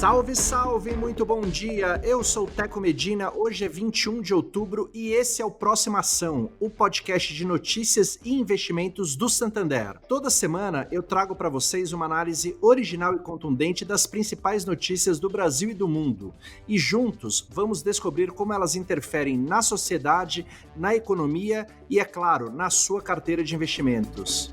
Salve, salve, muito bom dia, eu sou o Teco Medina, hoje é 21 de outubro e esse é o Próxima Ação, o podcast de notícias e investimentos do Santander. Toda semana eu trago para vocês uma análise original e contundente das principais notícias do Brasil e do mundo, e juntos vamos descobrir como elas interferem na sociedade, na economia e, é claro, na sua carteira de investimentos.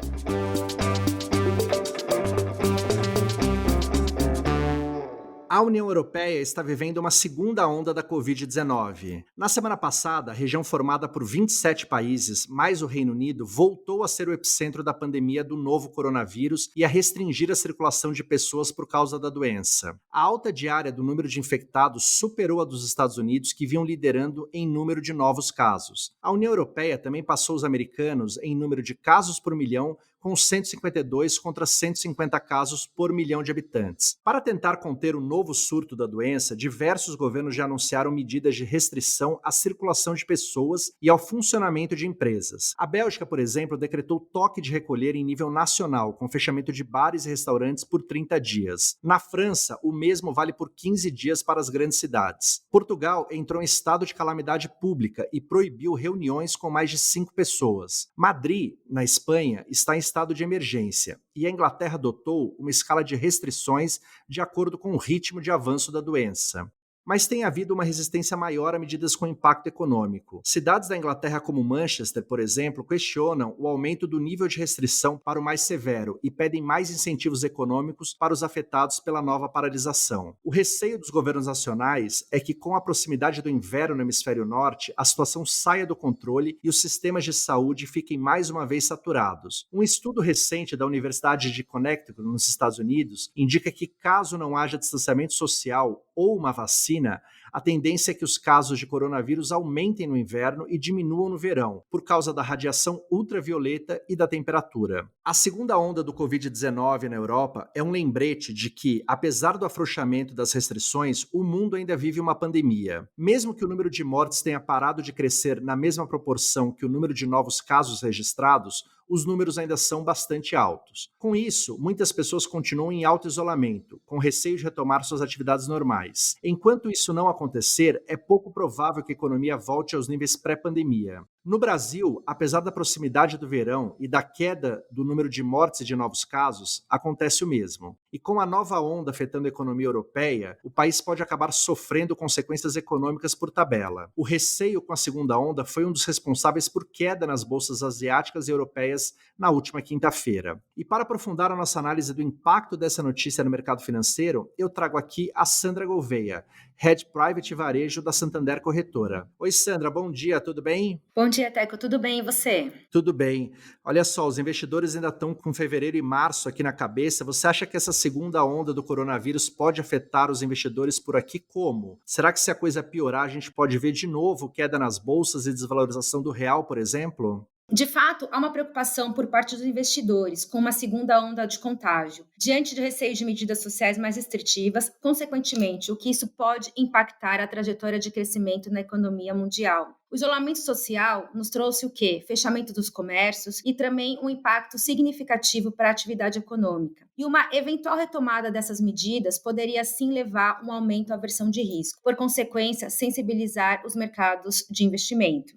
A União Europeia está vivendo uma segunda onda da Covid-19. Na semana passada, a região formada por 27 países, mais o Reino Unido, voltou a ser o epicentro da pandemia do novo coronavírus e a restringir a circulação de pessoas por causa da doença. A alta diária do número de infectados superou a dos Estados Unidos, que vinham liderando em número de novos casos. A União Europeia também passou os americanos em número de casos por milhão, com 152 contra 150 casos por milhão de habitantes. Para tentar conter o novo surto da doença, diversos governos já anunciaram medidas de restrição à circulação de pessoas e ao funcionamento de empresas. A Bélgica, por exemplo, decretou toque de recolher em nível nacional, com fechamento de bares e restaurantes por 30 dias. Na França, o mesmo vale por 15 dias para as grandes cidades. Portugal entrou em estado de calamidade pública e proibiu reuniões com mais de 5 pessoas. Madrid, na Espanha, está em estado de emergência, e a Inglaterra adotou uma escala de restrições de acordo com o ritmo de avanço da doença. Mas tem havido uma resistência maior a medidas com impacto econômico. Cidades da Inglaterra como Manchester, por exemplo, questionam o aumento do nível de restrição para o mais severo e pedem mais incentivos econômicos para os afetados pela nova paralisação. O receio dos governos nacionais é que, com a proximidade do inverno no hemisfério norte, a situação saia do controle e os sistemas de saúde fiquem mais uma vez saturados. Um estudo recente da Universidade de Connecticut, nos Estados Unidos, indica que, caso não haja distanciamento social ou uma vacina, a tendência é que os casos de coronavírus aumentem no inverno e diminuam no verão, por causa da radiação ultravioleta e da temperatura. A segunda onda do Covid-19 na Europa é um lembrete de que, apesar do afrouxamento das restrições, o mundo ainda vive uma pandemia. Mesmo que o número de mortes tenha parado de crescer na mesma proporção que o número de novos casos registrados, os números ainda são bastante altos. Com isso, muitas pessoas continuam em auto-isolamento, com receio de retomar suas atividades normais. Enquanto isso não acontecer, é pouco provável que a economia volte aos níveis pré-pandemia. No Brasil, apesar da proximidade do verão e da queda do número de mortes e de novos casos, acontece o mesmo. E com a nova onda afetando a economia europeia, o país pode acabar sofrendo consequências econômicas por tabela. O receio com a segunda onda foi um dos responsáveis por queda nas bolsas asiáticas e europeias na última quinta-feira. E para aprofundar a nossa análise do impacto dessa notícia no mercado financeiro, eu trago aqui a Sandra Gouveia, Head Private e Varejo da Santander Corretora. Oi, Sandra, bom dia, tudo bem? Bom dia, Teco. Tudo bem e você? Tudo bem. Olha só, os investidores ainda estão com fevereiro e março aqui na cabeça. Você acha que essa segunda onda do coronavírus pode afetar os investidores por aqui como? Será que se a coisa piorar, a gente pode ver de novo queda nas bolsas e desvalorização do real, por exemplo? De fato, há uma preocupação por parte dos investidores com uma segunda onda de contágio, diante de receios de medidas sociais mais restritivas, consequentemente, o que isso pode impactar a trajetória de crescimento na economia mundial. O isolamento social nos trouxe o quê? Fechamento dos comércios e também um impacto significativo para a atividade econômica. E uma eventual retomada dessas medidas poderia sim levar a um aumento à aversão de risco, por consequência, sensibilizar os mercados de investimento.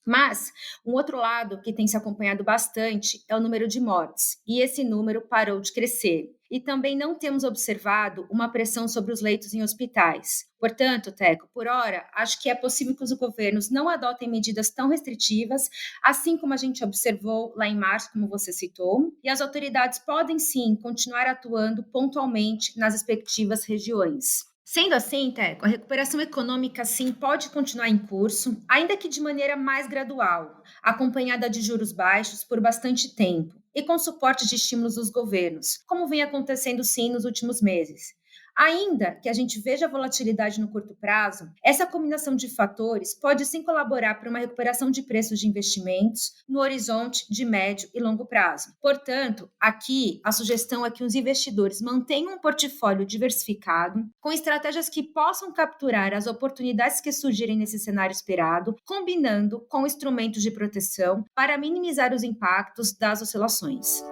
Mas, um outro lado que tem se acompanhado bastante é o número de mortes, e esse número parou de crescer. E também não temos observado uma pressão sobre os leitos em hospitais. Portanto, Teco, por hora, acho que é possível que os governos não adotem medidas tão restritivas, assim como a gente observou lá em março, como você citou, e as autoridades podem sim continuar atuando pontualmente nas respectivas regiões. Sendo assim, Teco, a recuperação econômica sim pode continuar em curso, ainda que de maneira mais gradual, acompanhada de juros baixos por bastante tempo e com suporte de estímulos dos governos, como vem acontecendo sim nos últimos meses. Ainda que a gente veja volatilidade no curto prazo, essa combinação de fatores pode sim colaborar para uma recuperação de preços de investimentos no horizonte de médio e longo prazo. Portanto, aqui a sugestão é que os investidores mantenham um portfólio diversificado, com estratégias que possam capturar as oportunidades que surgirem nesse cenário esperado, combinando com instrumentos de proteção para minimizar os impactos das oscilações.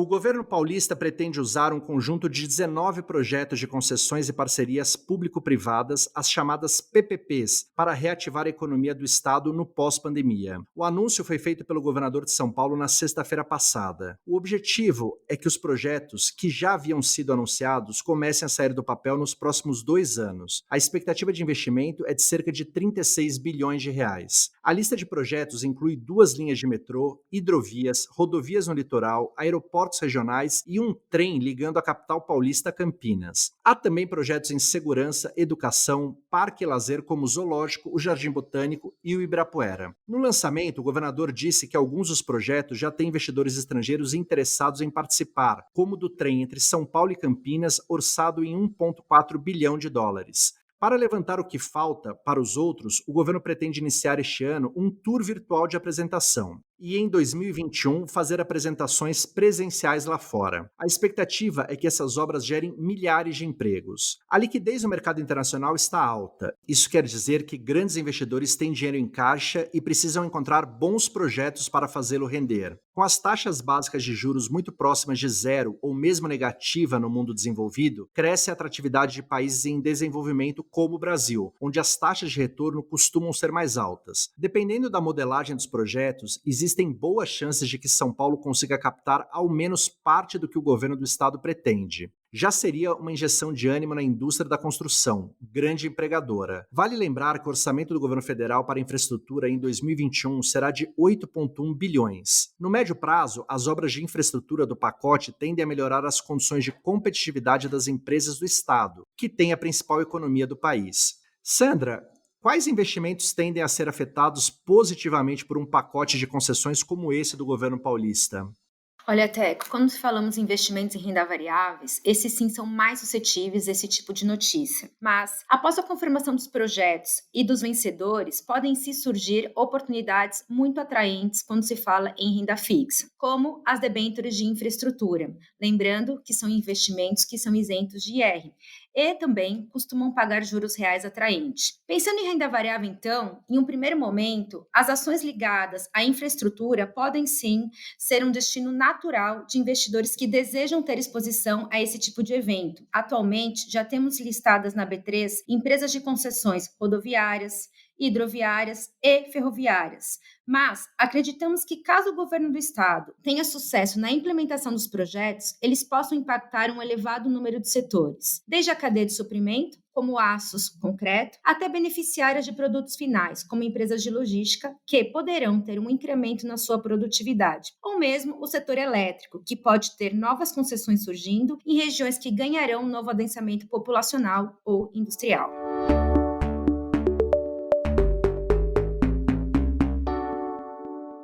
O governo paulista pretende usar um conjunto de 19 projetos de concessões e parcerias público-privadas, as chamadas PPPs, para reativar a economia do estado no pós-pandemia. O anúncio foi feito pelo governador de São Paulo na sexta-feira passada. O objetivo é que os projetos que já haviam sido anunciados comecem a sair do papel nos próximos 2 anos. A expectativa de investimento é de cerca de 36 bilhões de reais. A lista de projetos inclui 2 linhas de metrô, hidrovias, rodovias no litoral, aeroportos regionais e um trem ligando a capital paulista a Campinas. Há também projetos em segurança, educação, parque e lazer como o Zoológico, o Jardim Botânico e o Ibirapuera. No lançamento, o governador disse que alguns dos projetos já têm investidores estrangeiros interessados em participar, como o do trem entre São Paulo e Campinas, orçado em 1,4 bilhão de dólares. Para levantar o que falta para os outros, o governo pretende iniciar este ano um tour virtual de apresentação e, em 2021, fazer apresentações presenciais lá fora. A expectativa é que essas obras gerem milhares de empregos. A liquidez no mercado internacional está alta. Isso quer dizer que grandes investidores têm dinheiro em caixa e precisam encontrar bons projetos para fazê-lo render. Com as taxas básicas de juros muito próximas de zero ou mesmo negativa no mundo desenvolvido, cresce a atratividade de países em desenvolvimento como o Brasil, onde as taxas de retorno costumam ser mais altas. Dependendo da modelagem dos projetos, existem boas chances de que São Paulo consiga captar ao menos parte do que o governo do estado pretende. Já seria uma injeção de ânimo na indústria da construção, grande empregadora. Vale lembrar que o orçamento do governo federal para infraestrutura em 2021 será de 8,1 bilhões. No médio prazo, as obras de infraestrutura do pacote tendem a melhorar as condições de competitividade das empresas do estado, que tem a principal economia do país. Sandra, quais investimentos tendem a ser afetados positivamente por um pacote de concessões como esse do governo paulista? Olha, Teco, quando falamos em investimentos em renda variáveis, esses sim são mais suscetíveis a esse tipo de notícia. Mas, após a confirmação dos projetos e dos vencedores, podem se surgir oportunidades muito atraentes quando se fala em renda fixa, como as debêntures de infraestrutura. Lembrando que são investimentos que são isentos de IR. E também costumam pagar juros reais atraentes. Pensando em renda variável, então, em um primeiro momento, as ações ligadas à infraestrutura podem sim ser um destino natural de investidores que desejam ter exposição a esse tipo de evento. Atualmente, já temos listadas na B3 empresas de concessões rodoviárias, hidroviárias e ferroviárias. Mas acreditamos que caso o governo do estado tenha sucesso na implementação dos projetos, eles possam impactar um elevado número de setores, desde a cadeia de suprimento, como aços, concreto, até beneficiárias de produtos finais, como empresas de logística, que poderão ter um incremento na sua produtividade, ou mesmo o setor elétrico, que pode ter novas concessões surgindo em regiões que ganharão um novo adensamento populacional ou industrial.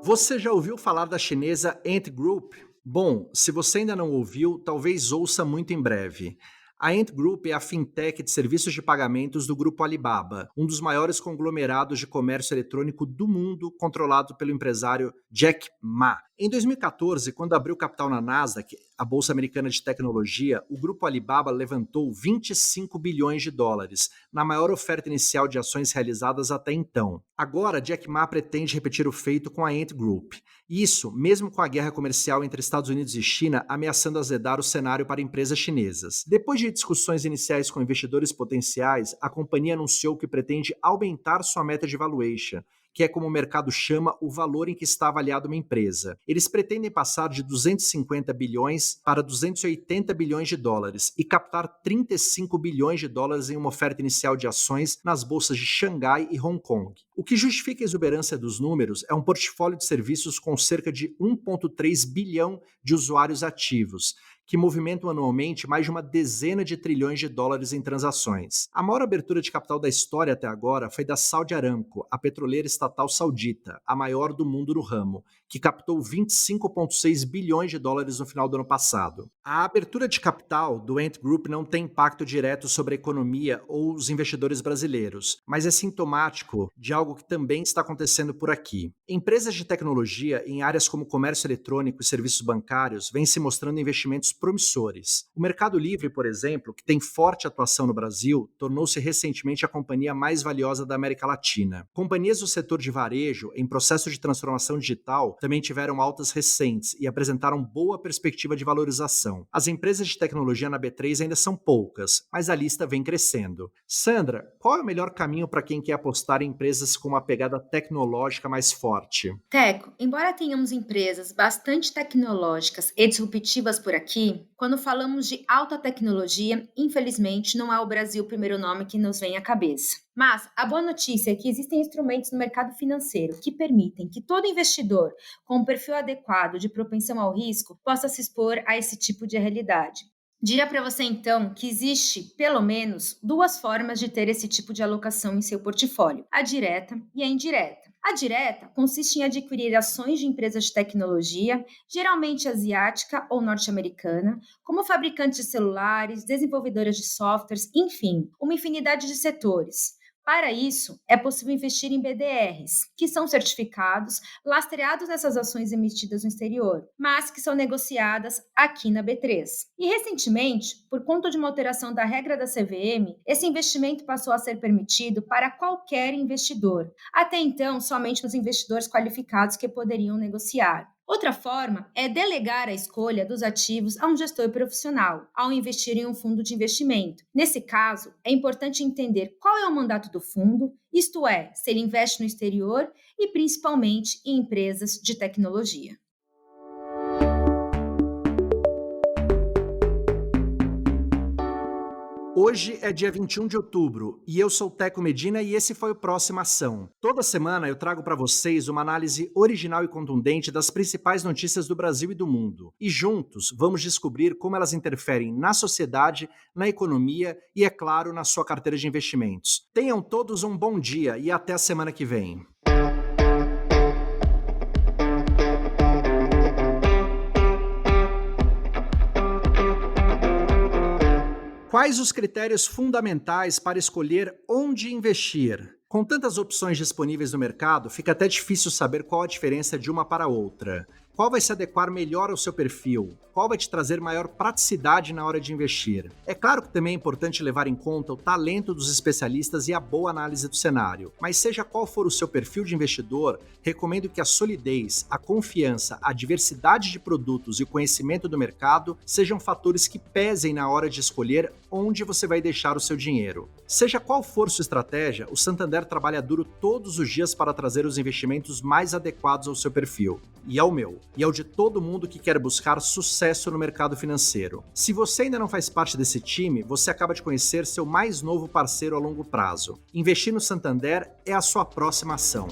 Você já ouviu falar da chinesa Ant Group? Bom, se você ainda não ouviu, talvez ouça muito em breve. A Ant Group é a fintech de serviços de pagamentos do grupo Alibaba, um dos maiores conglomerados de comércio eletrônico do mundo, controlado pelo empresário Jack Ma. Em 2014, quando abriu capital na Nasdaq, a bolsa americana de tecnologia, o grupo Alibaba levantou 25 bilhões de dólares, na maior oferta inicial de ações realizadas até então. Agora, Jack Ma pretende repetir o feito com a Ant Group. Isso, mesmo com a guerra comercial entre Estados Unidos e China ameaçando azedar o cenário para empresas chinesas. Depois de discussões iniciais com investidores potenciais, a companhia anunciou que pretende aumentar sua meta de valuation, que é como o mercado chama o valor em que está avaliada uma empresa. Eles pretendem passar de 250 bilhões para 280 bilhões de dólares e captar 35 bilhões de dólares em uma oferta inicial de ações nas bolsas de Xangai e Hong Kong. O que justifica a exuberância dos números é um portfólio de serviços com cerca de 1,3 bilhão de usuários ativos, que movimentam anualmente mais de uma dezena de trilhões de dólares em transações. A maior abertura de capital da história até agora foi da Saudi Aramco, a petroleira estatal saudita, a maior do mundo no ramo, que captou 25,6 bilhões de dólares no final do ano passado. A abertura de capital do Ant Group não tem impacto direto sobre a economia ou os investidores brasileiros, mas é sintomático de algo que também está acontecendo por aqui. Empresas de tecnologia em áreas como comércio eletrônico e serviços bancários vêm se mostrando investimentos promissores. O Mercado Livre, por exemplo, que tem forte atuação no Brasil, tornou-se recentemente a companhia mais valiosa da América Latina. Companhias do setor de varejo, em processo de transformação digital, também tiveram altas recentes e apresentaram boa perspectiva de valorização. As empresas de tecnologia na B3 ainda são poucas, mas a lista vem crescendo. Sandra, qual é o melhor caminho para quem quer apostar em empresas com uma pegada tecnológica mais forte? Teco, embora tenhamos empresas bastante tecnológicas e disruptivas por aqui, quando falamos de alta tecnologia, infelizmente não é o Brasil o primeiro nome que nos vem à cabeça. Mas a boa notícia é que existem instrumentos no mercado financeiro que permitem que todo investidor com um perfil adequado de propensão ao risco possa se expor a esse tipo de realidade. Diria para você, então, que existe, pelo menos, duas formas de ter esse tipo de alocação em seu portfólio, a direta e a indireta. A direta consiste em adquirir ações de empresas de tecnologia, geralmente asiática ou norte-americana, como fabricantes de celulares, desenvolvedoras de softwares, enfim, uma infinidade de setores. Para isso, é possível investir em BDRs, que são certificados, lastreados nessas ações emitidas no exterior, mas que são negociadas aqui na B3. E recentemente, por conta de uma alteração da regra da CVM, esse investimento passou a ser permitido para qualquer investidor. Até então, somente os investidores qualificados que poderiam negociar. Outra forma é delegar a escolha dos ativos a um gestor profissional, ao investir em um fundo de investimento. Nesse caso, é importante entender qual é o mandato do fundo, isto é, se ele investe no exterior e principalmente em empresas de tecnologia. Hoje é dia 21 de outubro e eu sou Teco Medina e esse foi o Próxima Ação. Toda semana eu trago para vocês uma análise original e contundente das principais notícias do Brasil e do mundo. E juntos vamos descobrir como elas interferem na sociedade, na economia e, é claro, na sua carteira de investimentos. Tenham todos um bom dia e até a semana que vem. Quais os critérios fundamentais para escolher onde investir? Com tantas opções disponíveis no mercado, fica até difícil saber qual a diferença de uma para outra. Qual vai se adequar melhor ao seu perfil? Qual vai te trazer maior praticidade na hora de investir? É claro que também é importante levar em conta o talento dos especialistas e a boa análise do cenário. Mas seja qual for o seu perfil de investidor, recomendo que a solidez, a confiança, a diversidade de produtos e o conhecimento do mercado sejam fatores que pesem na hora de escolher onde você vai deixar o seu dinheiro. Seja qual for sua estratégia, o Santander trabalha duro todos os dias para trazer os investimentos mais adequados ao seu perfil. E ao meu. E ao de todo mundo que quer buscar sucesso no mercado financeiro. Se você ainda não faz parte desse time, você acaba de conhecer seu mais novo parceiro a longo prazo. Investir no Santander é a sua próxima ação.